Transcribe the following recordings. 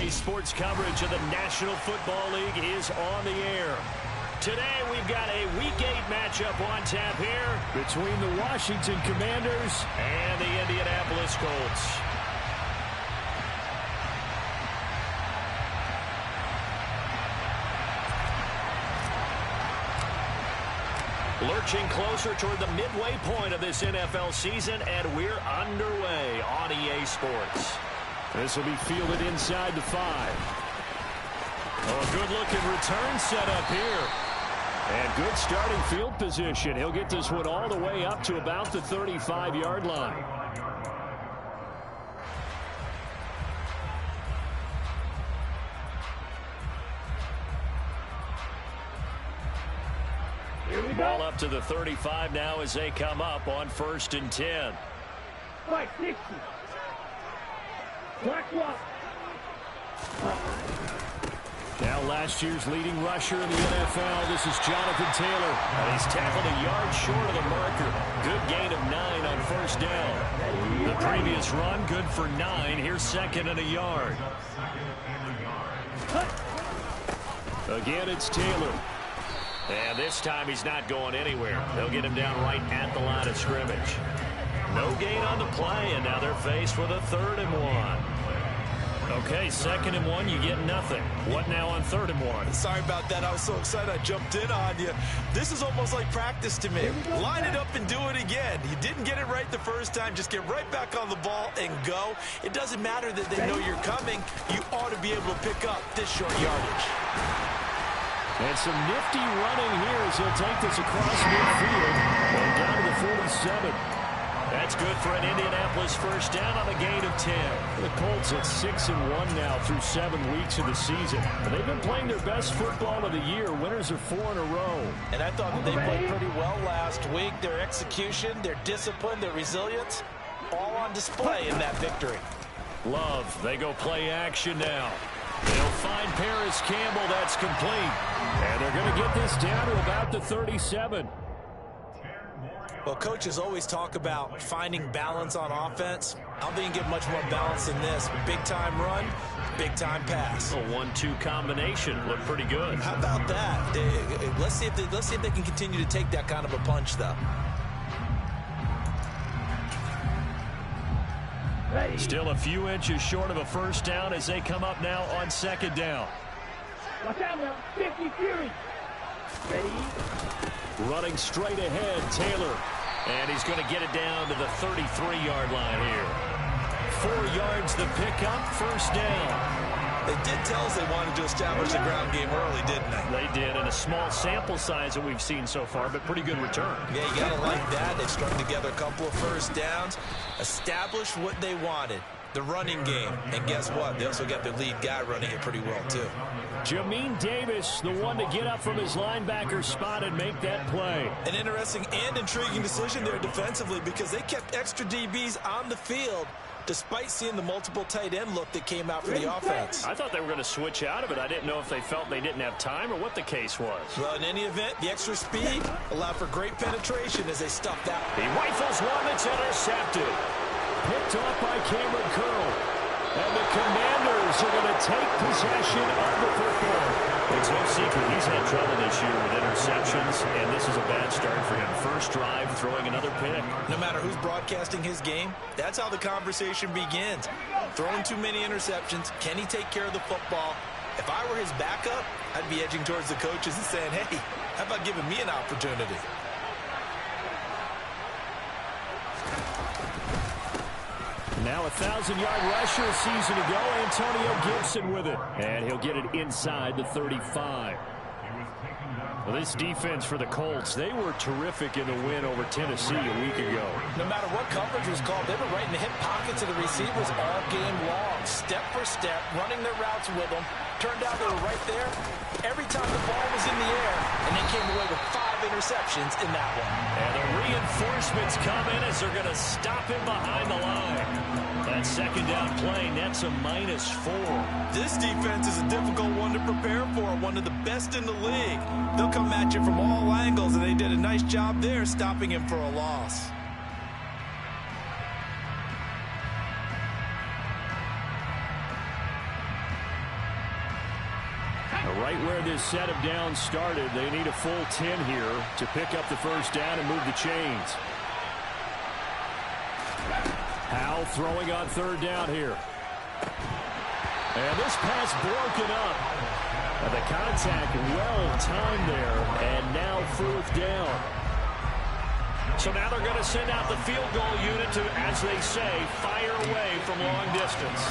Sports coverage of the National Football League is on the air. Today we've got a Week 8 matchup on tap here between the Washington Commanders and the Indianapolis Colts. Lurching closer toward the midway point of this NFL season, and we're underway on EA Sports. This will be fielded inside the 5. Oh, a good-looking return set up here. And good starting field position. He'll get this one all the way up to about the 35-yard line. Ball up to the 35 now as they come up on 1st and 10. Right, 60. Black walk. Now last year's leading rusher in the NFL, this is Jonathan Taylor. And he's tackled a yard short of the marker. Good gain of 9 on 1st down. The previous run, good for 9. Here's 2nd and a yard. Again, it's Taylor. And this time he's not going anywhere. They'll get him down right at the line of scrimmage. No gain on the play, and now they're faced with a 3rd and 1. Okay, 2nd and 1, you get nothing. What now on 3rd and 1? Sorry about that. I was so excited I jumped in on you. This is almost like practice to me. Line it up and do it again. You didn't get it right the first time. Just get right back on the ball and go. It doesn't matter that they know you're coming. You ought to be able to pick up this short yardage. And some nifty running here as he'll take this across midfield and down to the 47. That's good for an Indianapolis 1st down on a gain of 10. The Colts at 6-1 now through 7 weeks of the season. And they've been playing their best football of the year. Winners are 4 in a row. And I thought that they played pretty well last week. Their execution, their discipline, their resilience, all on display in that victory. Love, they go play action now. They'll find Paris Campbell. That's complete. And they're going to get this down to about the 37. Well, coaches always talk about finding balance on offense. I don't think you can get much more balance than this. Big-time run, big-time pass. A 1-2 combination looked pretty good. How about that? Let's see if they can continue to take that kind of a punch, though. Still a few inches short of a 1st down as they come up now on 2nd down. Watch out now. 50 Fury. Ready? Running straight ahead, Taylor. And he's going to get it down to the 33-yard line here. 4 yards the pickup, 1st down. They did tell us they wanted to establish the ground game early, didn't they? They did, and a small sample size that we've seen so far, but pretty good return. Yeah, you got to like that. They strung together a couple of 1st downs, established what they wanted, the running game. And guess what? They also got their lead guy running it pretty well, too. Jamin Davis, the one to get up from his linebacker spot and make that play. An interesting and intriguing decision there defensively because they kept extra DBs on the field despite seeing the multiple tight end look that came out for the offense. I thought they were going to switch out of it. I didn't know if they felt they didn't have time or what the case was. Well, in any event, the extra speed allowed for great penetration as they stuffed that. He rifles one that's intercepted. Picked off by Cameron Curl. And the Commanders are going to take possession of the football. It's no secret he's had trouble this year with interceptions, and this is a bad start for him. 1st drive, throwing another pick. No matter who's broadcasting his game, that's how the conversation begins. Throwing too many interceptions, can he take care of the football? If I were his backup, I'd be edging towards the coaches and saying, hey, how about giving me an opportunity? Now a 1,000-yard rusher season ago. Antonio Gibson with it. And he'll get it inside the 35. Well, this defense for the Colts, they were terrific in the win over Tennessee a week ago. No matter what coverage was called, they were right in the hip pockets of the receivers all game long. Step for step, running their routes with them. Turned out they were right there every time the ball was in the air, and they came away with 5 interceptions in that one. And the reinforcements come in as they're going to stop him behind the line. That 2nd down play nets a -4. This defense is a difficult one to prepare for, one of the best in the league. They'll come at you from all angles, and they did a nice job there stopping him for a loss. Right where this set of downs started, they need a full 10 here to pick up the first down and move the chains. Howe throwing on third down here. And this pass broken up. And the contact well timed there, and now fourth down. So now they're going to send out the field goal unit to, as they say, fire away from long distance.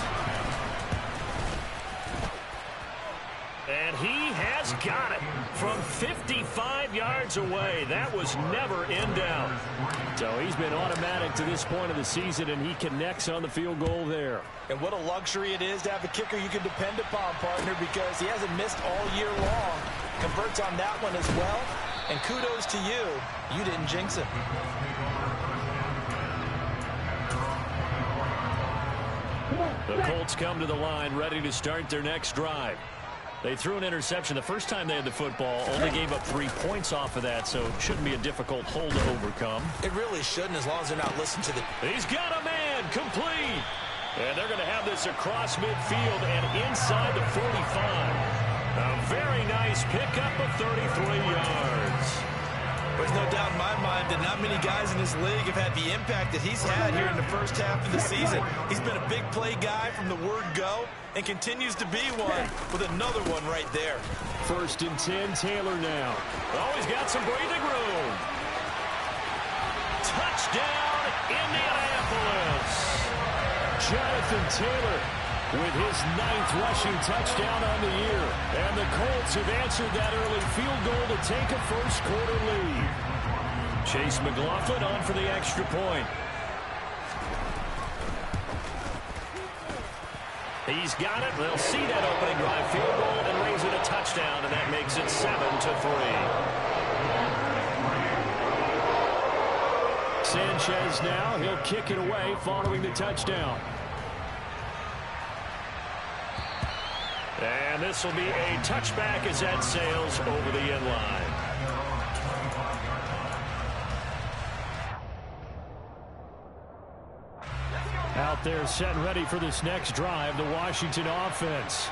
And he has got it from 55 yards away. That was never in doubt. So he's been automatic to this point of the season, and he connects on the field goal there. And what a luxury it is to have a kicker you can depend upon, partner, because he hasn't missed all year long. Converts on that one as well. And kudos to you. You didn't jinx him. The Colts come to the line ready to start their next drive. They threw an interception the first time they had the football, only gave up 3 points off of that, so it shouldn't be a difficult hole to overcome. It really shouldn't, as long as they're not listening to the... He's got a man, complete. And they're going to have this across midfield and inside the 45. A very nice pickup of 33 yards. There's no doubt in my mind that not many guys in this league have had the impact that he's had here in the first half of the season. He's been a big play guy from the word go and continues to be one with another one right there. 1st and 10, Taylor now. Oh, he's got some breathing room. Touchdown, Indianapolis. Jonathan Taylor with his 9th rushing touchdown on the year. And the Colts have answered that early field goal to take a first quarter lead. Chase McLaughlin on for the extra point. He's got it. They'll see that opening drive field goal and raise it a touchdown, and that makes it 7-3. Sanchez now. He'll kick it away following the touchdown. And this will be a touchback as that sails over the end line. Out there set and ready for this next drive, the Washington offense.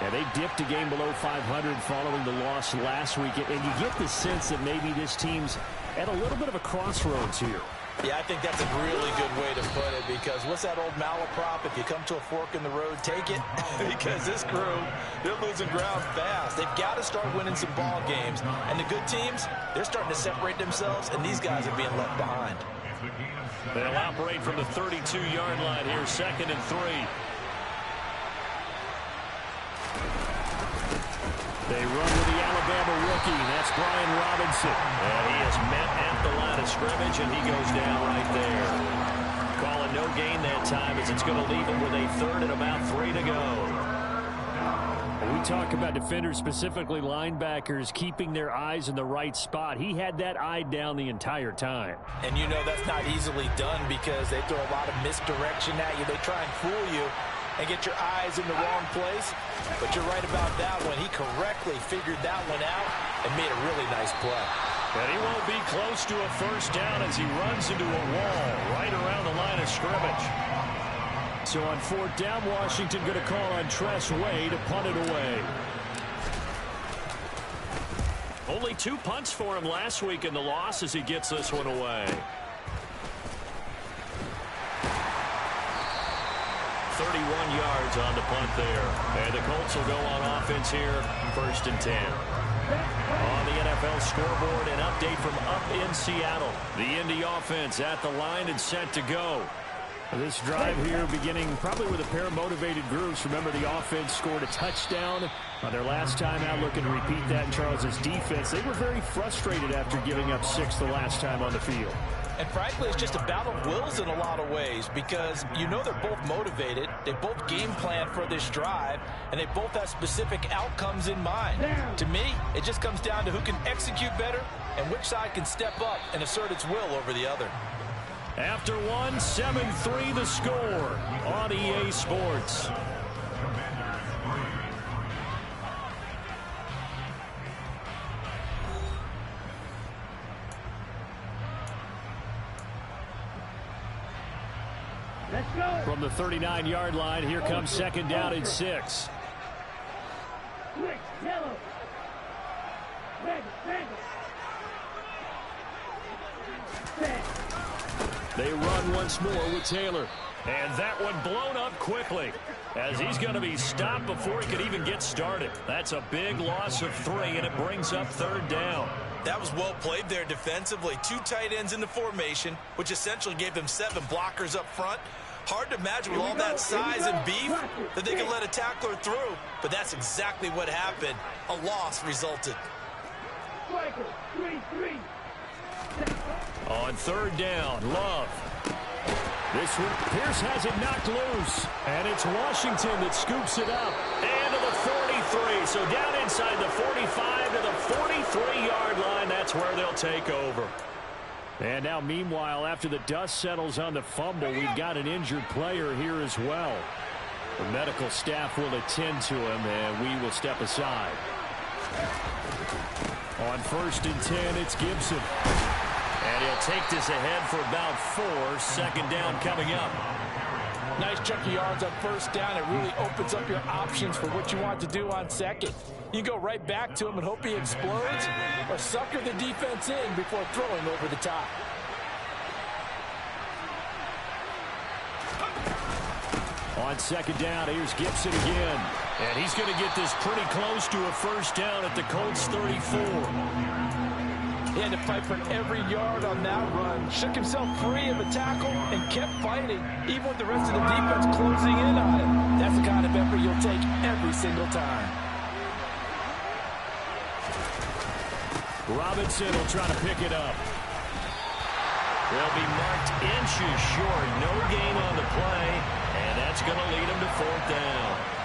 And they dipped a game below 500 following the loss last week. And you get the sense that maybe this team's at a little bit of a crossroads here. Yeah, I think that's a really good way to put it, because what's that old malaprop? If you come to a fork in the road, take it. Because this crew, they're losing ground fast. They've got to start winning some ball games. And the good teams, they're starting to separate themselves, and these guys are being left behind. They'll operate from the 32-yard line here, 2nd and 3. They run with the Alabama rookie. That's Brian Robinson. And he is met at the line of scrimmage, and he goes down right there. Calling no gain that time, as it's going to leave him with a 3rd and about 3 to go. When we talk about defenders, specifically linebackers, keeping their eyes in the right spot, he had that eye down the entire time. And you know that's not easily done, because they throw a lot of misdirection at you. They try and fool you and get your eyes in the wrong place. But you're right about that one. He correctly figured that one out and made a really nice play. And he won't be close to a first down as he runs into a wall right around the line of scrimmage. So on 4th down, Washington going to call on Tress Way to punt it away. Only 2 punts for him last week in the loss as he gets this one away. 31 yards on the punt there. And the Colts will go on offense here, 1st and 10. On the NFL scoreboard, an update from up in Seattle. The Indy offense at the line and set to go. This drive here beginning probably with a pair of motivated groups. Remember, the offense scored a touchdown on their last time out. Looking to repeat that in Charles's defense. They were very frustrated after giving up 6 the last time on the field. And frankly, it's just a battle of wills in a lot of ways, because you know they're both motivated. They both game plan for this drive, and they both have specific outcomes in mind. To me, it just comes down to who can execute better and which side can step up and assert its will over the other. After 1, 7-3 the score on EA Sports. Let's go. From the 39-yard line, here comes 2nd down and 6. Quick. Yellow. Red. They run once more with Taylor. And that one blown up quickly as he's going to be stopped before he could even get started. That's a big loss of 3, and it brings up 3rd down. That was well played there defensively. 2 tight ends in the formation, which essentially gave them 7 blockers up front. Hard to imagine with all that size and beef that they could let a tackler through, but that's exactly what happened. A loss resulted. Striker. 3. On 3rd down, Love. This one, Pierce has it knocked loose, and it's Washington that scoops it up. And to the 43, so down inside the 45 to the 43-yard line. That's where they'll take over. And now, meanwhile, after the dust settles on the fumble, we've got an injured player here as well. The medical staff will attend to him, and we will step aside. On 1st and 10, it's Gibson. And he'll take this ahead for about 4. 2nd down coming up. Nice chunk of yards on 1st down. It really opens up your options for what you want to do on 2nd. You go right back to him and hope he explodes, or sucker the defense in before throwing over the top. On 2nd down, here's Gibson again. And he's going to get this pretty close to a 1st down at the Colts 34. He had to fight for every yard on that run. Shook himself free of a tackle and kept fighting, even with the rest of the defense closing in on him. That's the kind of effort you'll take every single time. Robinson will try to pick it up. They'll be marked inches short. No gain on the play, and that's going to lead them to 4th down.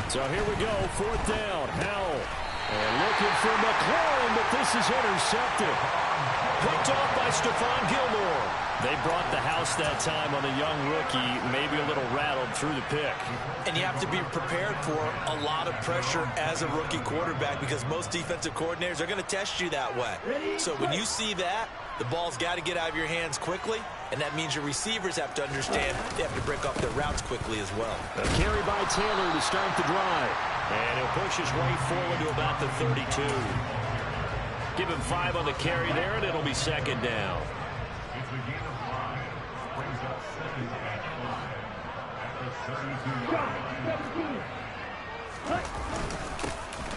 So here we go, 4th down. Howell. And looking for McLaurin, but this is intercepted. Picked off by Stephon Gilmore. They brought the house that time on the young rookie, maybe a little rattled through the pick. And you have to be prepared for a lot of pressure as a rookie quarterback because most defensive coordinators are going to test you that way. So when you see that, the ball's got to get out of your hands quickly, and that means your receivers have to understand they have to break off their routes quickly as well. A carry by Taylor to start the drive. And he'll push his way forward to about the 32. Give him 5 on the carry there, and it'll be 2nd down.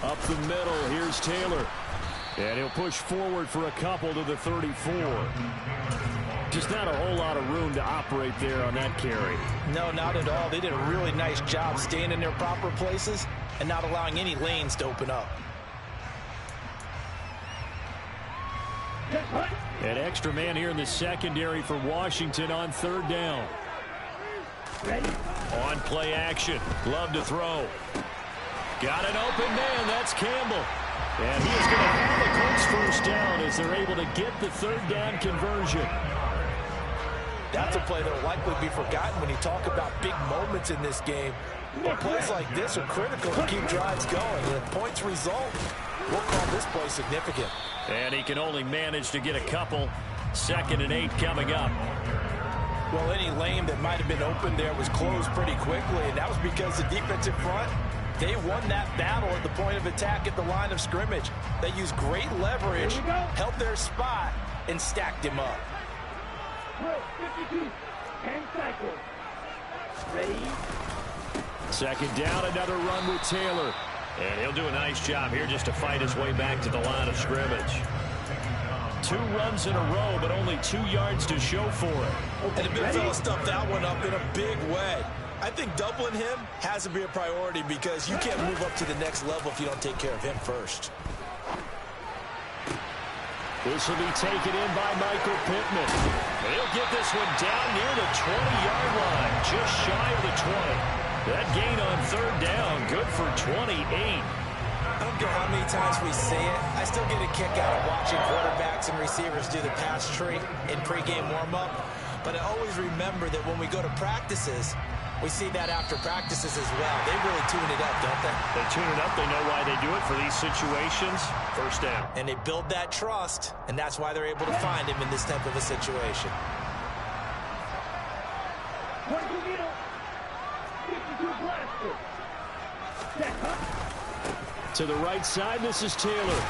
Up the middle, here's Taylor. And he'll push forward for a couple to the 34. Just not a whole lot of room to operate there on that carry. No, not at all. They did a really nice job staying in their proper places and not allowing any lanes to open up. An extra man here in the secondary for Washington on 3rd down. On play action. Love to throw. Got an open man. That's Campbell. And he is going to have the Colts 1st down as they're able to get the 3rd down conversion. That's a play that will likely be forgotten when you talk about big moments in this game. But plays like this are critical to keep drives going. And if points result, we'll call this play significant. And he can only manage to get a couple. 2nd and 8 coming up. Well, any lane that might have been open there was closed pretty quickly, and that was because the defensive front, they won that battle at the point of attack at the line of scrimmage. They used great leverage, held their spot, and stacked him up. 52, and cycle. Ready? 2nd down, another run with Taylor. And he'll do a nice job here just to fight his way back to the line of scrimmage. 2 runs in a row, but only 2 yards to show for it. And the big fella stuffed that one up in a big way. I think doubling him has to be a priority because you can't move up to the next level if you don't take care of him first. This will be taken in by Michael Pittman. And he'll get this one down near the 20-yard line, just shy of the 20. That gain on 3rd down, good for 28. I don't care how many times we say it, I still get a kick out of watching quarterbacks and receivers do the pass tree in pregame warm-up. But I always remember that when we go to practices, We see that after practices as well. They really tune it up, don't they? They tune it up. They know why they do it for these situations. First down. And they build that trust, and that's why they're able to find him in this type of a situation. 22 middle. 52 blaster. Set up. To the right side, this is Taylor.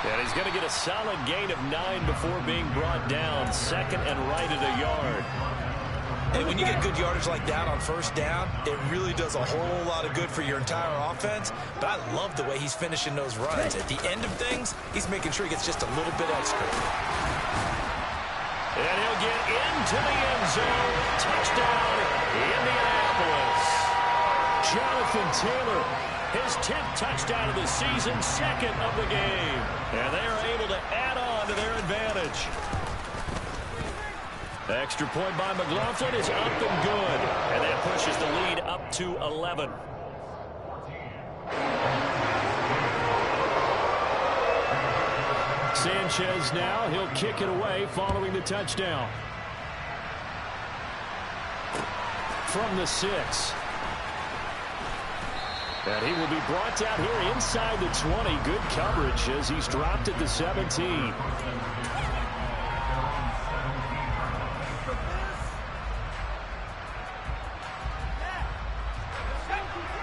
And he's going to get a solid gain of 9 before being brought down. Second and right at a yard. And when you get good yardage like that on first down, it really does a whole lot of good for your entire offense. But I love the way he's finishing those runs. At the end of things, he's making sure he gets just a little bit extra. And he'll get into the end zone. Touchdown, Indianapolis. Jonathan Taylor, his 10th touchdown of the season, second of the game. And they are able to add on to their advantage. The extra point by McLaughlin is up and good. And that pushes the lead up to 11. Sanchez now, he'll kick it away following the touchdown. From the 6. And he will be brought down here inside the 20. Good coverage as he's dropped at the 17.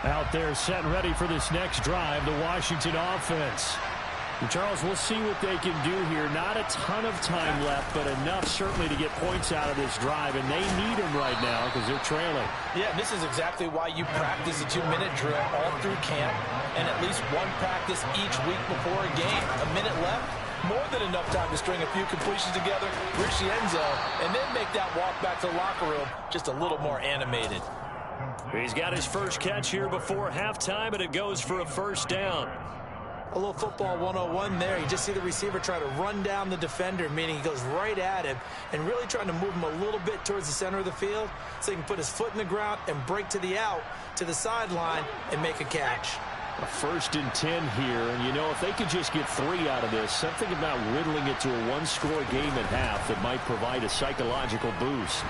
Out there set and ready for this next drive, the Washington offense. And Charles, we'll see what they can do here. Not a ton of time left, but enough certainly to get points out of this drive, and they need them right now because they're trailing. Yeah, this is exactly why you practice a 2-minute drill all through camp and at least one practice each week before a game. A minute left, more than enough time to string a few completions together, reach the end zone, and then make that walk back to the locker room just a little more animated. He's got his first catch here before halftime, and it goes for a first down. A little football 101 there. You just see the receiver try to run down the defender, meaning he goes right at him and really trying to move him a little bit towards the center of the field so he can put his foot in the ground and break to the out, to the sideline, and make a catch. A 1st and 10 here, and you know, if they could just get 3 out of this, something about whittling it to a one-score game at half that might provide a psychological boost.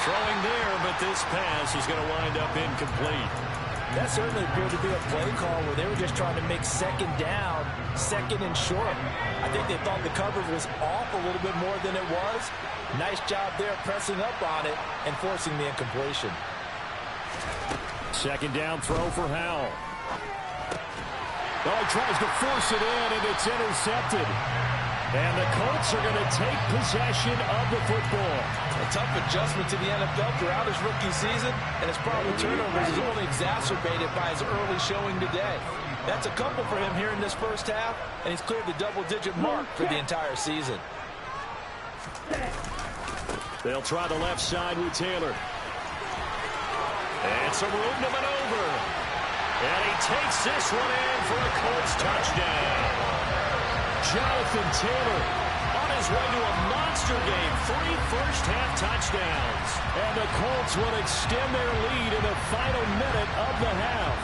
Throwing there, but this pass is going to wind up incomplete. That certainly appeared to be a play call where they were just trying to make second down, second and short. I think they thought the coverage was off a little bit more than it was. Nice job there pressing up on it and forcing the incompletion. Second down throw for Howell. Oh, he tries to force it in, and it's intercepted. And the Colts are going to take possession of the football. A tough adjustment to the NFL throughout his rookie season, and his problem with turnovers is only exacerbated by his early showing today. That's a couple for him here in this first half, and he's cleared the double-digit mark for the entire season. They'll try the left side with Taylor. And some room to maneuver. And he takes this one in for a Colts touchdown. Jonathan Taylor on his way to a monster game. 3 first-half touchdowns. And the Colts will extend their lead in the final minute of the half.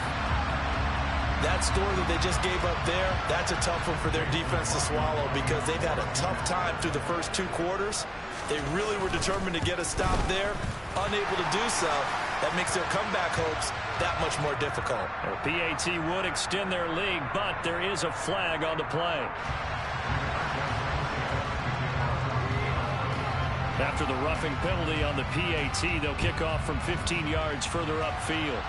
That score that they just gave up there, that's a tough one for their defense to swallow because they've had a tough time through the first 2 quarters. They really were determined to get a stop there, unable to do so. That makes their comeback hopes that much more difficult. PAT would extend their lead, but there is a flag on the play. After the roughing penalty on the PAT, they'll kick off from 15 yards further upfield.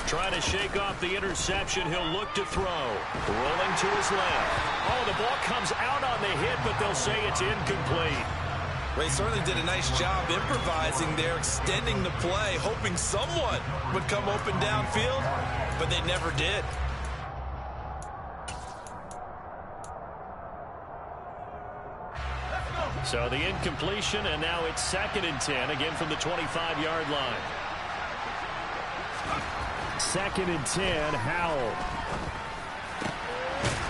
Trying to shake off the interception. He'll look to throw. Rolling to his left. Oh, the ball comes out on the hit, but they'll say it's incomplete. Well, he certainly did a nice job improvising there, extending the play, hoping someone would come open downfield, but they never did. So the incompletion, and now it's 2nd and 10, again from the 25-yard line. 2nd and 10, Howell.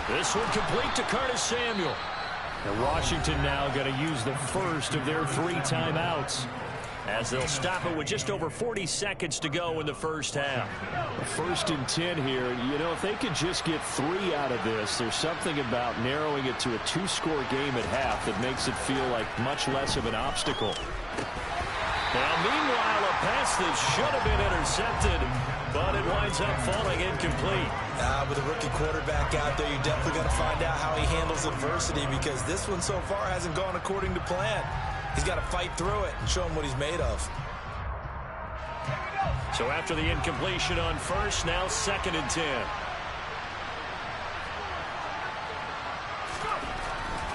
This one complete to Curtis Samuel. And Washington now going to use the first of their 3 timeouts, as they'll stop it with just over 40 seconds to go in the first half. 1st and 10 here. You know, if they could just get 3 out of this, there's something about narrowing it to a 2-score game at half that makes it feel like much less of an obstacle. Now, meanwhile, a pass that should have been intercepted, but it winds up falling incomplete. With a rookie quarterback out there, you're definitely going to find out how he handles adversity, because this one so far hasn't gone according to plan. He's got to fight through it and show him what he's made of. So after the incompletion on first, now 2nd and 10.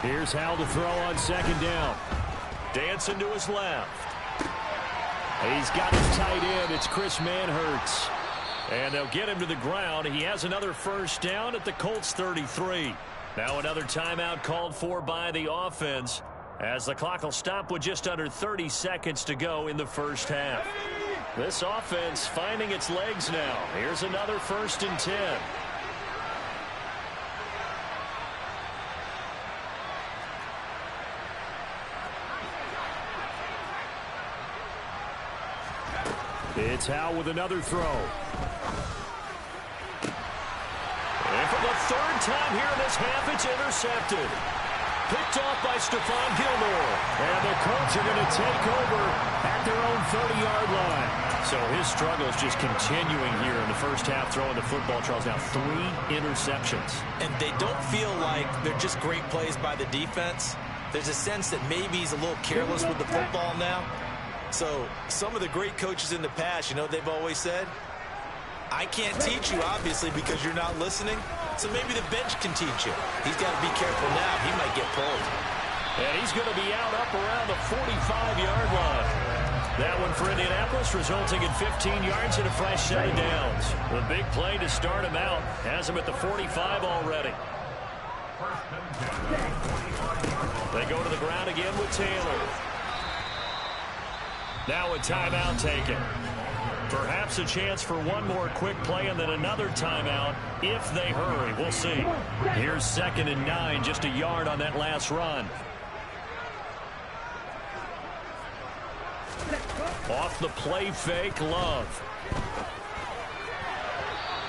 Here's Howell to throw on 2nd down. Dancing to his left. He's got his tight end. It's Chris Manhertz. And they'll get him to the ground. He has another first down at the Colts 33. Now another timeout called for by the offense, as the clock will stop with just under 30 seconds to go in the first half. This offense finding its legs now. Here's another 1st and 10. It's Howell with another throw. And for the 3rd time here in this half, it's intercepted. Picked off by Stephon Gilmore. And the Colts are going to take over at their own 30-yard line. So his struggle is just continuing here in the first half, throwing the football. Charles, now 3 interceptions. And they don't feel like they're just great plays by the defense. There's a sense that maybe he's a little careless with the football now. So some of the great coaches in the past, you know, they've always said, I can't teach you, obviously, because you're not listening. So maybe the bench can teach you. He's got to be careful now. He might get pulled. And he's going to be out up around the 45-yard line. That one for Indianapolis, resulting in 15 yards and a fresh set of downs. The big play to start him out has him at the 45 already. They go to the ground again with Taylor. Now a timeout taken. Perhaps a chance for one more quick play and then another timeout if they hurry. We'll see. Here's 2nd and 9, just a yard on that last run. Off the play fake, Love.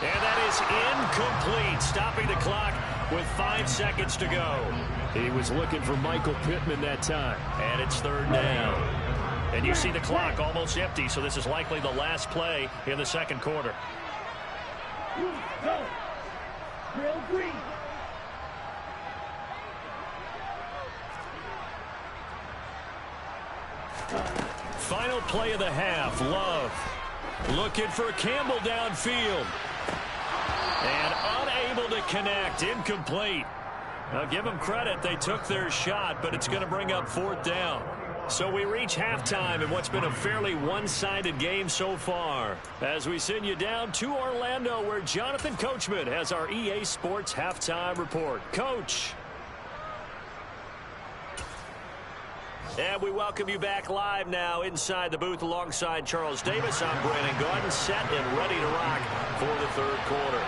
And that is incomplete, stopping the clock with 5 seconds to go. He was looking for Michael Pittman that time. And it's 3rd down. And you see the clock almost empty, so this is likely the last play in the 2nd quarter. Go. Drill green. Final play of the half, Love. Looking for Campbell downfield. And unable to connect, incomplete. Now give them credit, they took their shot, but it's going to bring up 4th down. So we reach halftime in what's been a fairly one-sided game so far, as we send you down to Orlando, where Jonathan Coachman has our EA Sports Halftime Report. Coach. And we welcome you back live now inside the booth alongside Charles Davis. I'm Brandon Gordon, set and ready to rock for the 3rd quarter.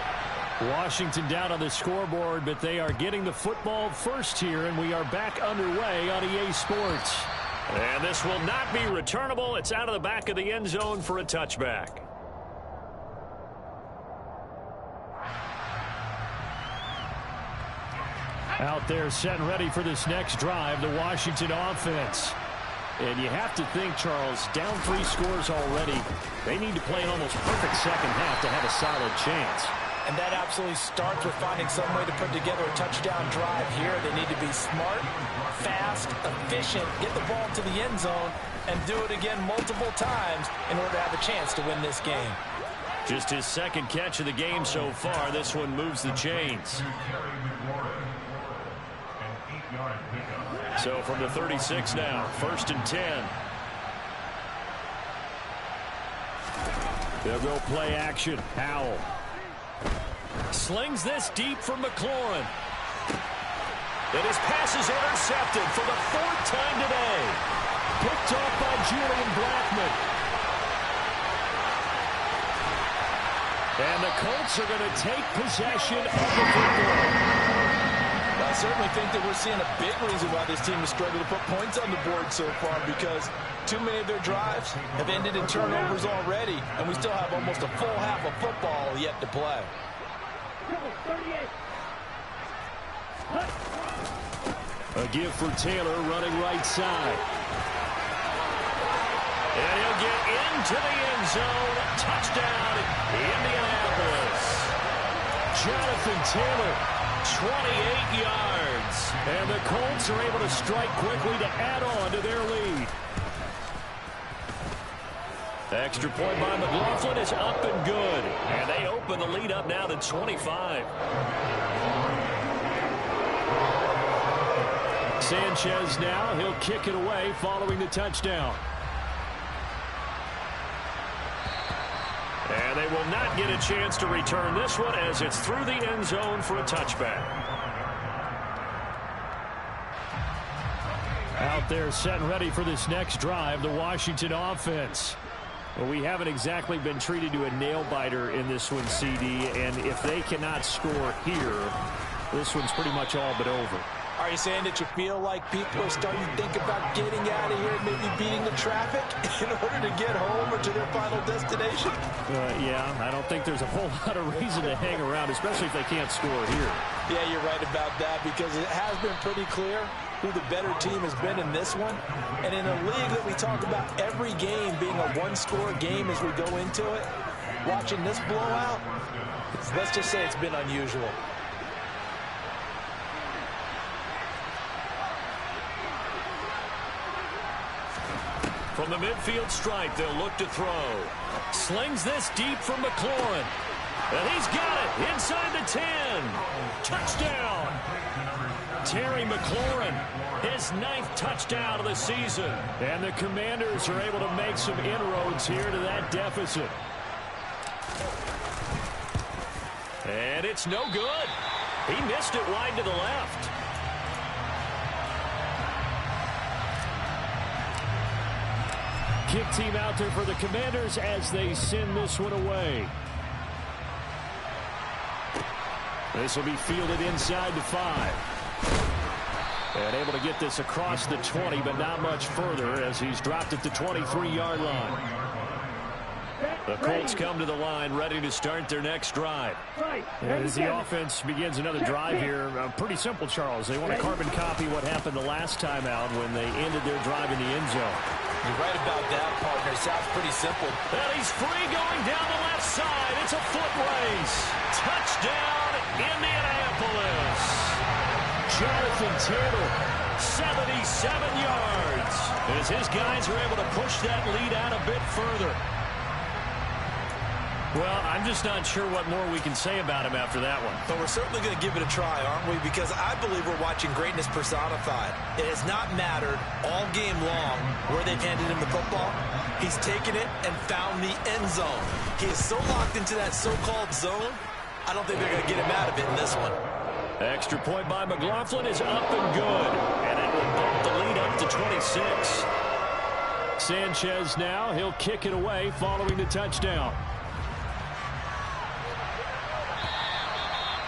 Washington down on the scoreboard, but they are getting the football first here, and we are back underway on EA Sports. And this will not be returnable. It's out of the back of the end zone for a touchback. Out there set and ready for this next drive, the Washington offense. And you have to think, Charles, down 3 scores already. They need to play an almost perfect second half to have a solid chance. And that absolutely starts with finding some way to put together a touchdown drive here. They need to be smart, fast, efficient, get the ball to the end zone, and do it again multiple times in order to have a chance to win this game. Just his 2nd catch of the game so far. This one moves the chains. So from the 36 now, 1st and 10. They'll go play action. Howell slings this deep from McLaurin. And his pass is intercepted for the 4th time today. Picked off by Julian Blackmon. And the Colts are going to take possession of the football. certainly think that we're seeing a big reason why this team has struggled to put points on the board so far, because too many of their drives have ended in turnovers already, and we still have almost a full half of football yet to play. A give for Taylor running right side. And he'll get into the end zone. Touchdown, Indianapolis. Jonathan Taylor, 28 yards. And the Colts are able to strike quickly to add on to their lead. Extra point by McLaughlin is up and good. And they open the lead up now to 25. Sanchez now, he'll kick it away following the touchdown. And they will not get a chance to return this one as it's through the end zone for a touchback. Out there set and ready for this next drive, the Washington offense. Well, we haven't exactly been treated to a nail-biter in this one, CD, and if they cannot score here, this one's pretty much all but over. Are you saying that you feel like people are starting to think about getting out of here, maybe beating the traffic in order to get home or to their final destination? Yeah, I don't think there's a whole lot of reason to hang around, especially if they can't score here. Yeah, you're right about that, because it has been pretty clear who the better team has been in this one. And in a league that we talk about every game being a one-score game as we go into it, watching this blowout, let's just say it's been unusual. From the midfield stripe, they'll look to throw. Slings this deep from McLaurin. And he's got it inside the 10. Touchdown. Terry McLaurin, his 9th touchdown of the season. And the Commanders are able to make some inroads here to that deficit. And it's no good. He missed it wide to the left. Kick team out there for the Commanders as they send this one away. This will be fielded inside the 5. And able to get this across the 20, but not much further as he's dropped at the 23-yard line. The Colts come to the line ready to start their next drive. As the offense begins another drive here, pretty simple, Charles. They want to carbon copy what happened the last time out when they ended their drive in the end zone. You're right about that, partner. Sounds pretty simple. And he's free going down the left side. It's a foot race. Touchdown, Indianapolis. Jonathan Taylor, 77 yards. As his guys are able to push that lead out a bit further. Well, I'm just not sure what more we can say about him after that one. But we're certainly going to give it a try, aren't we? Because I believe we're watching greatness personified. It has not mattered all game long where they've handed him the football. He's taken it and found the end zone. He is so locked into that so-called zone, I don't think they're going to get him out of it in this one. Extra point by McLaughlin is up and good. And it will bump the lead up to 26. Sanchez now, he'll kick it away following the touchdown.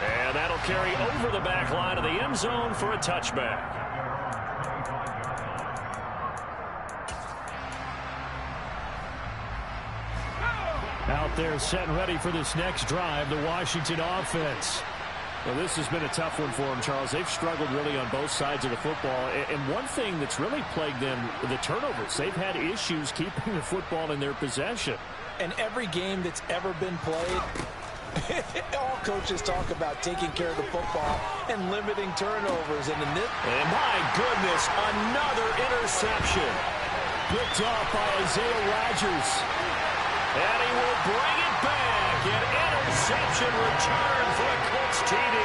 And that'll carry over the back line of the end zone for a touchback. Out there set and ready for this next drive, the Washington offense. Well, this has been a tough one for them, Charles. They've struggled really on both sides of the football. And one thing that's really plagued them, the turnovers. They've had issues keeping the football in their possession. And every game that's ever been played, all coaches talk about taking care of the football and limiting turnovers. And my goodness, another interception. Picked off by Isaiah Rodgers. And he will bring it back. An interception return for a Colts TD.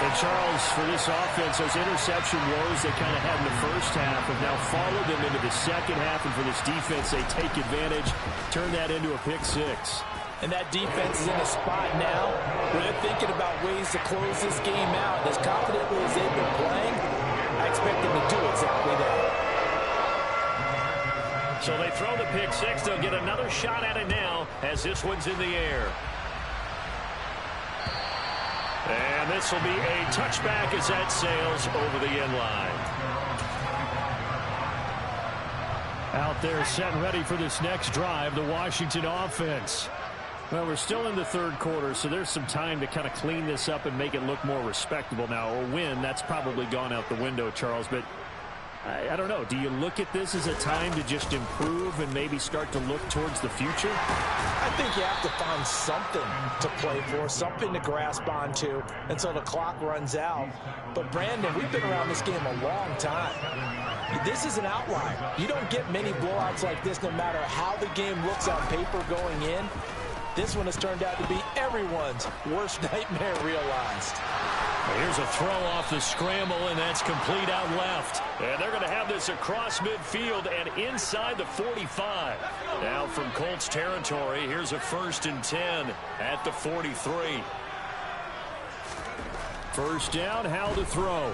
And Charles, for this offense, those interception woes they kind of had in the first half have now followed them into the second half. And for this defense, they take advantage, turn that into a pick 6. And that defense is in a spot now where they're thinking about ways to close this game out. As confidently as they've been playing, I expect them to do exactly that. So they throw the pick 6. They'll get another shot at it now as this one's in the air. And this will be a touchback as that sails over the end line. Out there set and ready for this next drive, the Washington offense. Well, we're still in the third quarter, so there's some time to kind of clean this up and make it look more respectable. Now, a win, that's probably gone out the window, Charles, but I don't know. Do you look at this as a time to just improve and maybe start to look towards the future? I think you have to find something to play for, something to grasp onto until the clock runs out. But, Brandon, we've been around this game a long time. This is an outlier. You don't get many blowouts like this no matter how the game looks on paper going in. This one has turned out to be everyone's worst nightmare realized. Here's a throw off the scramble, and that's complete out left. And they're going to have this across midfield and inside the 45. Now from Colts territory, here's a 1st and 10 at the 43. First down, Howell to throw.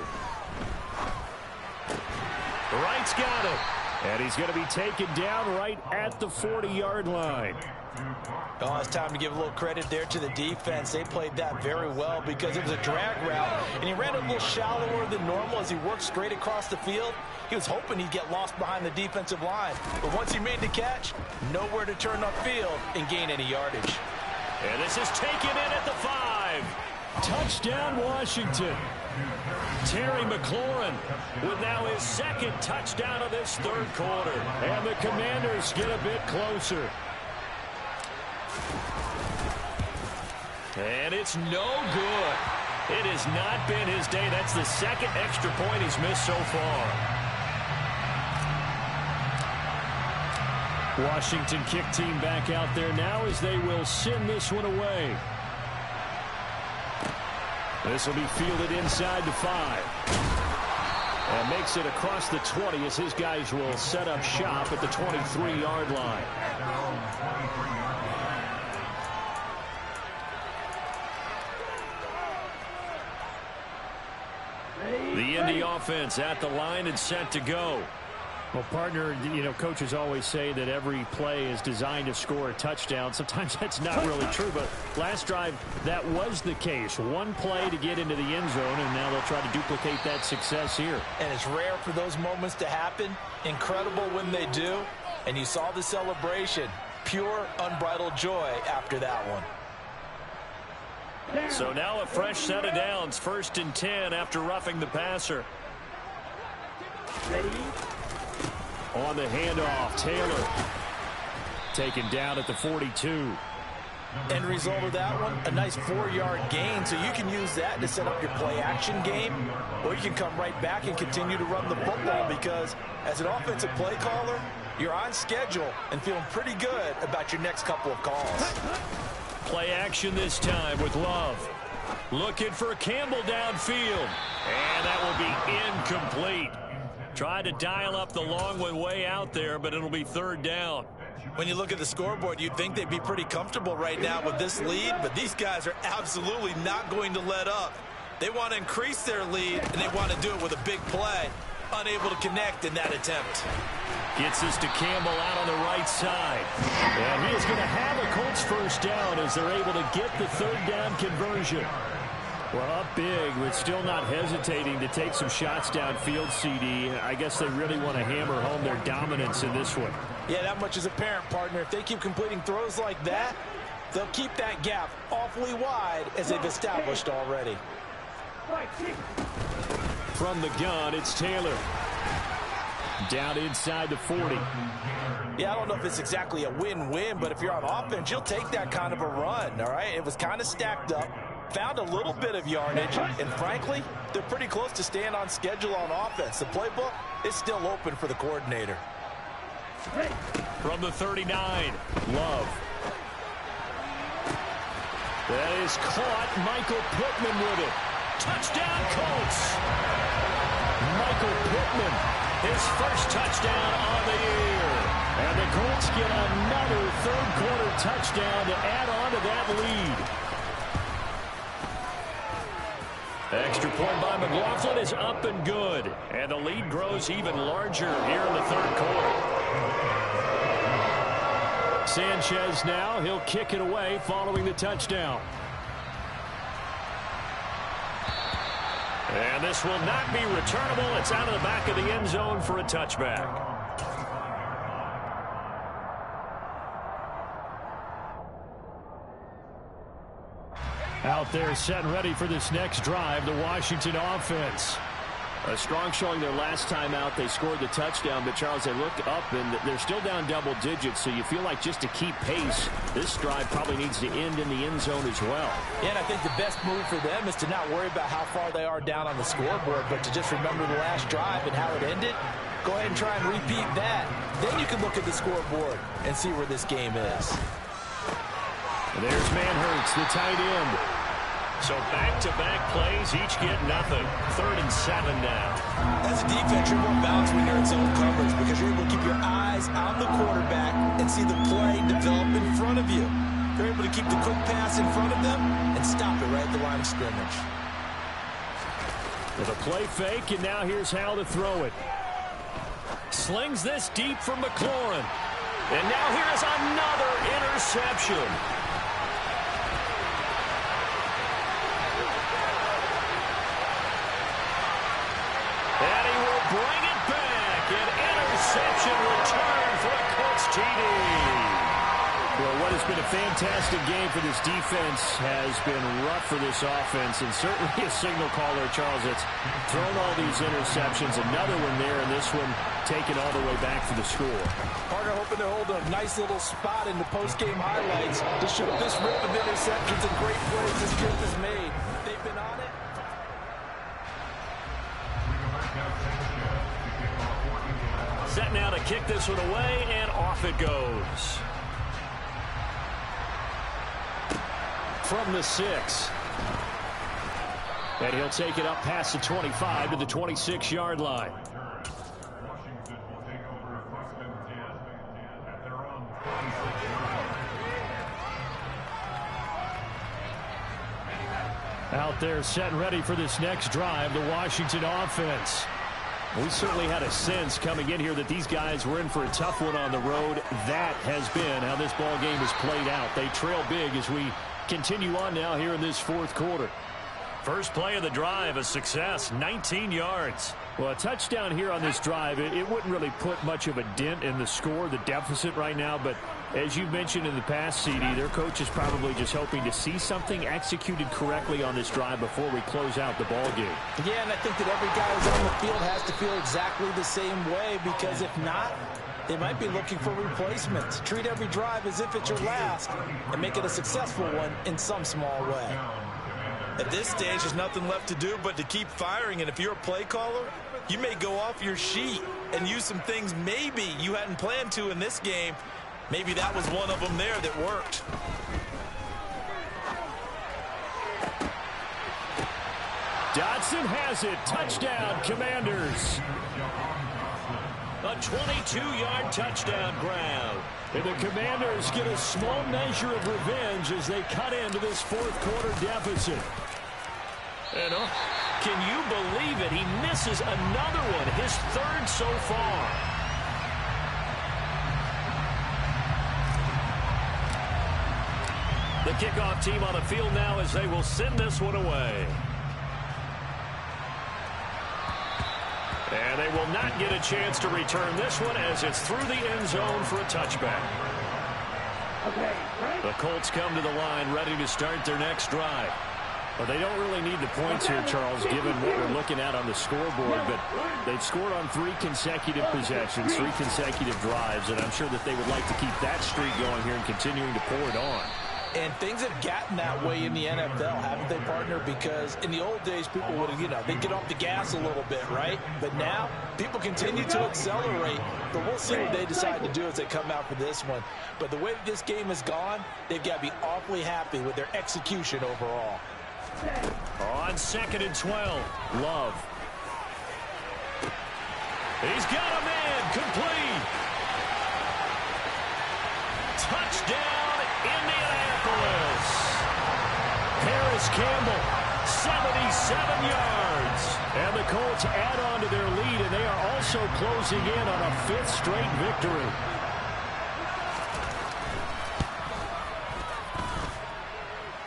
Wright's got it. And he's going to be taken down right at the 40-yard line. Oh, it's time to give a little credit there to the defense. They played that very well because it was a drag route, and he ran a little shallower than normal as he worked straight across the field. He was hoping he'd get lost behind the defensive line, but once he made the catch, nowhere to turn upfield and gain any yardage. And this is taken in at the 5. Touchdown, Washington. Terry McLaurin with now his 2nd touchdown of this third quarter. And the Commanders get a bit closer. And it's no good. It has not been his day. That's the 2nd extra point he's missed so far. Washington kick team back out there now as they will send this one away. This will be fielded inside the 5. And makes it across the 20 as his guys will set up shop at the 23-yard line. The Indy offense at the line and set to go. Well, partner, you know, coaches always say that every play is designed to score a touchdown. Sometimes that's not really true, but last drive, that was the case. One play to get into the end zone, and now they'll try to duplicate that success here. And it's rare for those moments to happen. Incredible when they do. And you saw the celebration. Pure, unbridled joy after that one. So now a fresh set of downs. 1st and 10 after roughing the passer. Ready? On the handoff, Taylor taken down at the 42. End result of that one, a nice 4-yard gain, so you can use that to set up your play-action game, or you can come right back and continue to run the football because as an offensive play caller, you're on schedule and feeling pretty good about your next couple of calls. Play action this time with Love. Looking for Campbell downfield. And that will be incomplete. Tried to dial up the long one way out there, but it'll be 3rd down. When you look at the scoreboard, you'd think they'd be pretty comfortable right now with this lead, but these guys are absolutely not going to let up. They want to increase their lead, and they want to do it with a big play. Unable to connect in that attempt. Gets this to Campbell out on the right side. And he is going to have a Colts 1st down as they're able to get the 3rd down conversion. Well, up big, but still not hesitating to take some shots downfield, CD. I guess they really want to hammer home their dominance in this one. Yeah, that much is apparent, partner. If they keep completing throws like that, they'll keep that gap awfully wide as they've established already. From the gun, it's Taylor. Down inside the 40. Yeah, I don't know if it's exactly a win-win, but if you're on offense, you'll take that kind of a run, all right? It was kind of stacked up. Found a little bit of yardage, and frankly, they're pretty close to staying on schedule on offense. The playbook is still open for the coordinator. From the 39, Love. that is caught. Michael Pittman with it. Touchdown, Colts. Michael Pittman, His 1st touchdown on the year. and the Colts get another third-quarter touchdown to add on to that lead. Extra point by McLaughlin is up and good. And the lead grows even larger here in the 3rd quarter. Sanchez now, he'll kick it away following the touchdown. And this will not be returnable. It's out of the back of the end zone for a touchback. Out there set and ready for this next drive, the Washington offense. A strong showing their last time out. They scored the touchdown, but Charles, they look up and they're still down double digits, so you feel like just to keep pace, this drive probably needs to end in the end zone as well. Yeah, and I think the best move for them is to not worry about how far they are down on the scoreboard, but to just remember the last drive and how it ended. Go ahead and try and repeat that. Then you can look at the scoreboard and see where this game is. There's Manhurts, the tight end. So back-to-back plays, each get nothing. 3rd and 7 now. As a defense, you're more balanced when you're in zone coverage because you're able to keep your eyes on the quarterback and see the play develop in front of you. You're able to keep the quick pass in front of them and stop it right at the line of scrimmage. With a play fake, and now here's how to throw it. Slings this deep from McLaurin. And now here's another interception. And he will bring it back. An interception return for a Colts TD. Well, what has been a fantastic game for this defense has been rough for this offense, and certainly a signal caller, Charles, that's thrown all these interceptions. Another one there, and this one taken all the way back for the score. Partner hoping to hold a nice little spot in the post-game highlights to show this rip of interceptions and great plays this group has made. They've been on it. Set now to kick this one away, and off it goes. From the 6. And he'll take it up past the 25 to the 26-yard line. Out there set and ready for this next drive, the Washington offense. We certainly had a sense coming in here that these guys were in for a tough one on the road. That has been how this ball game has played out. They trail big as we continue on now here in this 4th quarter. First play of the drive, a success, 19 yards. Well, a touchdown here on this drive, it wouldn't really put much of a dent in the score, the deficit right now, but as you mentioned in the past, CD, their coach is probably just hoping to see something executed correctly on this drive before we close out the ball game. Yeah, and I think that every guy who's on the field has to feel exactly the same way, because if not, they might be looking for replacements. Treat every drive as if it's your last and make it a successful one in some small way. At this stage, there's nothing left to do but to keep firing, and if you're a play caller, you may go off your sheet and use some things maybe you hadn't planned to in this game. Maybe that was one of them there that worked. Dodson has it. Touchdown, Commanders. A 22-yard touchdown grab. And the Commanders get a small measure of revenge as they cut into this 4th quarter deficit. And can you believe it? He misses another one, his 3rd so far. The kickoff team on the field now as they will send this one away. And they will not get a chance to return this one as it's through the end zone for a touchback. The Colts come to the line ready to start their next drive. Well, they don't really need the points here, Charles, given what we're looking at on the scoreboard, but they've scored on 3 consecutive possessions, 3 consecutive drives, and I'm sure that they would like to keep that streak going here and continuing to pour it on. And things have gotten that way in the NFL, haven't they, partner? Because in the old days, people would have, they'd get off the gas a little bit, right? But now, people continue to accelerate. But we'll see what they decide to do as they come out for this one. But the way that this game has gone, they've got to be awfully happy with their execution overall. On 2nd and 12, Love. He's got a man, complete. Touchdown, Indianapolis. Harris Campbell, 77 yards. And the Colts add on to their lead, and they are also closing in on a 5th straight victory.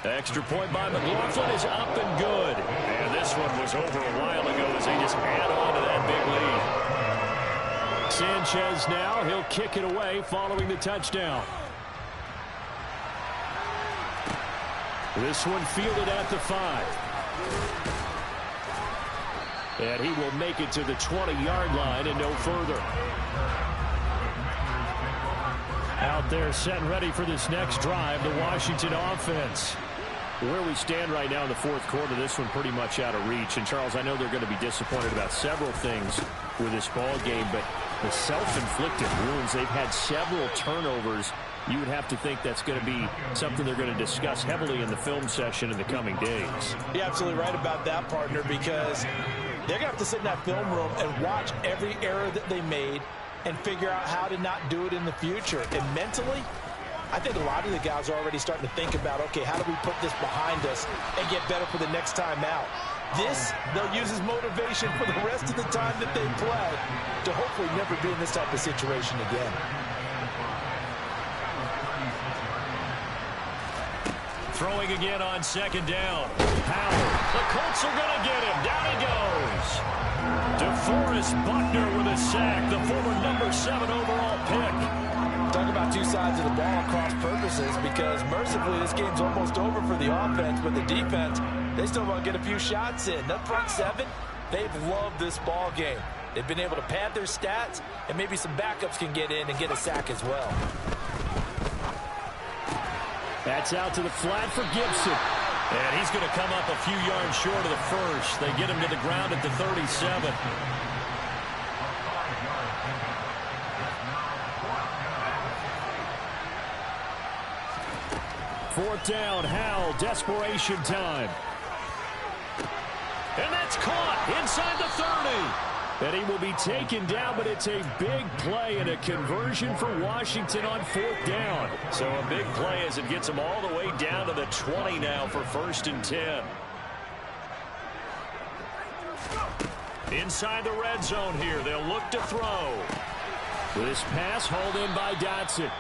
Extra point by McLaughlin is up and good. And this one was over a while ago as they just add on to that big lead. Sanchez now, he'll kick it away following the touchdown. This one fielded at the 5. And he will make it to the 20-yard line and no further. Out there set and ready for this next drive, the Washington offense. Where we stand right now in the fourth quarter, this one pretty much out of reach. And, Charles, I know they're going to be disappointed about several things with this ball game, but the self-inflicted wounds, they've had several turnovers. You would have to think that's going to be something they're going to discuss heavily in the film session in the coming days. You're absolutely right about that, partner, because they're going to have to sit in that film room and watch every error that they made and figure out how to not do it in the future. And mentally, I think a lot of the guys are already starting to think about, okay, how do we put this behind us and get better for the next time out? This, they'll use as motivation for the rest of the time that they play to hopefully never be in this type of situation again. Throwing again on second down. Howell. The Colts are going to get him. Down he goes. DeForest Buckner with a sack, the former number 7 overall pick. Talk about two sides of the ball cross purposes, because mercifully this game's almost over for the offense, but the defense, they still want to get a few shots in. That front 7, they've loved this ball game. They've been able to pad their stats, and maybe some backups can get in and get a sack as well. That's out to the flat for Gibson. And he's going to come up a few yards short of the first. They get him to the ground at the 37. Fourth down, Howell, desperation time. And that's caught inside the 30. And he will be taken down, but it's a big play and a conversion for Washington on fourth down. So a big play as it gets them all the way down to the 20 now for 1st and 10. Inside the red zone here, they'll look to throw. This pass hauled in by Dotson.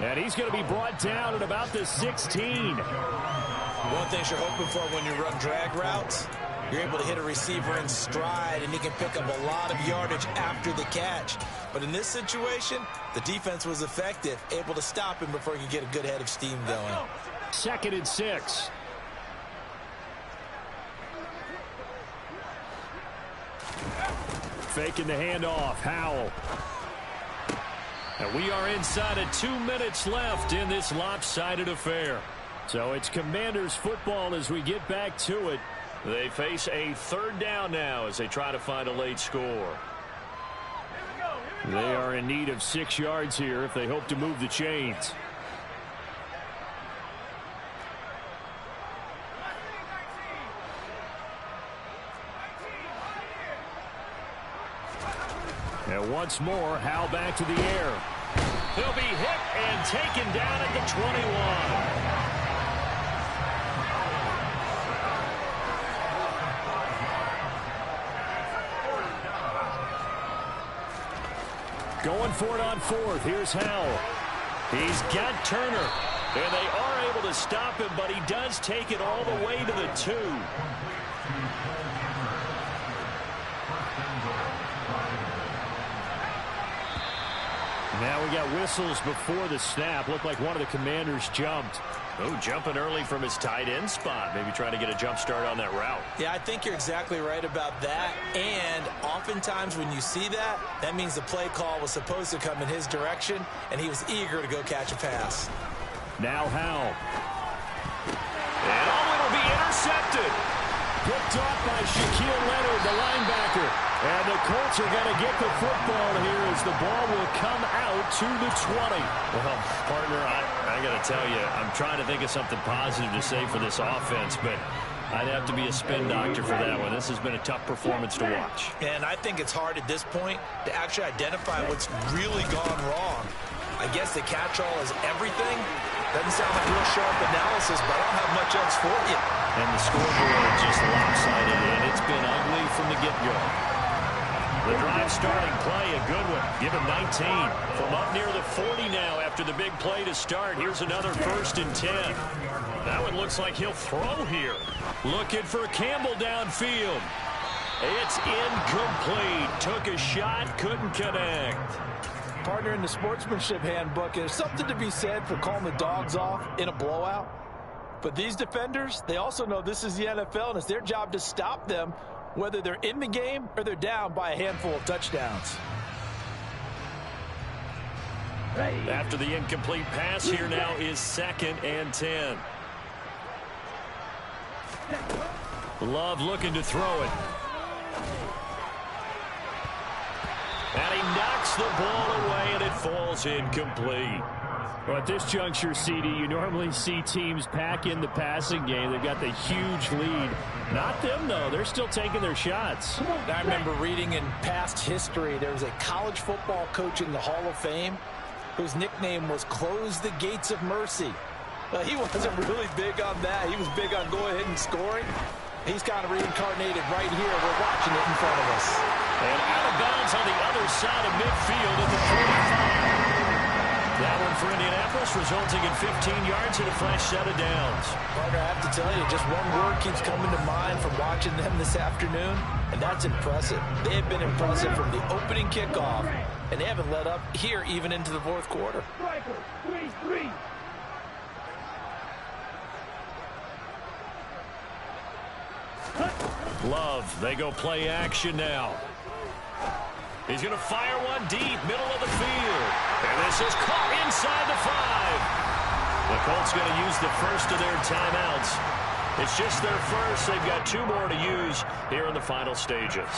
And he's going to be brought down at about the 16. One thing you're hoping for when you run drag routes, you're able to hit a receiver in stride, and he can pick up a lot of yardage after the catch. But in this situation, the defense was effective, able to stop him before he could get a good head of steam going. 2nd and 6. Faking the handoff, Howell. And we are inside of 2 minutes left in this lopsided affair. So it's Commanders football as we get back to it. They face a 3rd down now as they try to find a late score. They are in need of 6 yards here if they hope to move the chains. And once more, Howell back to the air. He'll be hit and taken down at the 21. Going for it on 4th. Here's Howell. He's got Turner. And they are able to stop him, but he does take it all the way to the 2. Now we got whistles before the snap. Looked like one of the Commanders jumped. Oh, jumping early from his tight end spot. Maybe trying to get a jump start on that route. Yeah, I think you're exactly right about that. And oftentimes when you see that, that means the play call was supposed to come in his direction, and he was eager to go catch a pass. Now Howell. And it'll be intercepted. Picked off by Shaquille Leonard, the linebacker. And the Colts are going to get the football here as the ball will come out to the 20. Well, partner, I got to tell you, I'm trying to think of something positive to say for this offense, but I'd have to be a spin doctor for that one. This has been a tough performance to watch. And I think it's hard at this point to actually identify what's really gone wrong. I guess the catch-all is everything. Doesn't sound like real sharp analysis, but I don't have much else for you. And the scoreboard just lopsided, and it's been ugly from the get-go. The drive starting play, a good one. Give him 19. From up near the 40 now after the big play to start. Here's another 1st and 10. That one looks like he'll throw here. Looking for Campbell downfield. It's incomplete. Took a shot, couldn't connect. Partner, in the sportsmanship handbook, there's something to be said for calling the dogs off in a blowout. But these defenders, they also know this is the NFL, and it's their job to stop them, whether they're in the game or they're down by a handful of touchdowns. After the incomplete pass, here now is 2nd and 10. Love looking to throw it. And he knocks the ball away, and it falls incomplete. Well, at this juncture, CD, you normally see teams pack in the passing game. They've got the huge lead. Not them, though. They're still taking their shots. I remember reading in past history, there was a college football coach in the Hall of Fame whose nickname was Close the Gates of Mercy. He wasn't really big on that. He was big on go ahead and scoring. He's kind of reincarnated right here. We're watching it in front of us. And out of bounds on the other side of midfield at the 45. That one for Indianapolis, resulting in 15 yards and a fresh set of downs. Partner, I have to tell you, just one word keeps coming to mind from watching them this afternoon, and that's impressive. They have been impressive from the opening kickoff, and they haven't let up here even into the 4th quarter. Striker, 3-3. Love, they go play action now. He's going to fire one deep, middle of the field. And this is caught inside the 5. The Colts going to use the first of their timeouts. It's just their first. They've got 2 more to use here in the final stages.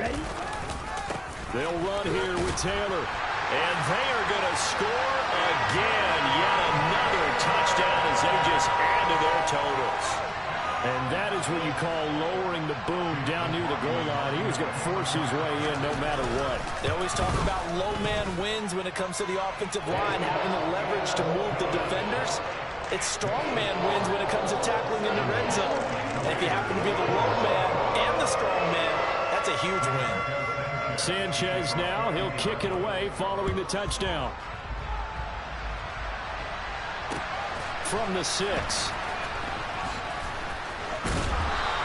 Ready? They'll run here with Taylor. And they are going to score again. Yet another touchdown as they just add to their totals. And that is what you call lowering the boom down near the goal line. He was going to force his way in no matter what. They always talk about low man wins when it comes to the offensive line, having the leverage to move the defenders. It's strong man wins when it comes to tackling in the red zone. And if you happen to be the low man and the strong man, that's a huge win. Sanchez now, he'll kick it away following the touchdown. From the 6.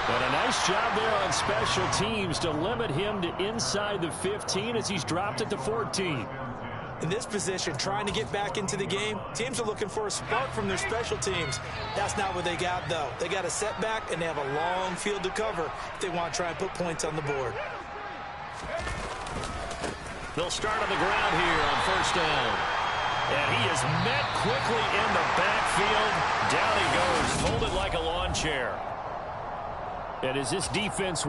And a nice job there on special teams to limit him to inside the 15 as he's dropped it to 14. In this position, trying to get back into the game, teams are looking for a spark from their special teams. That's not what they got, though. They got a setback, and they have a long field to cover if they want to try and put points on the board. They'll start on the ground here on 1st down. And he is met quickly in the backfield. Down he goes, folded like a lawn chair. And as this defense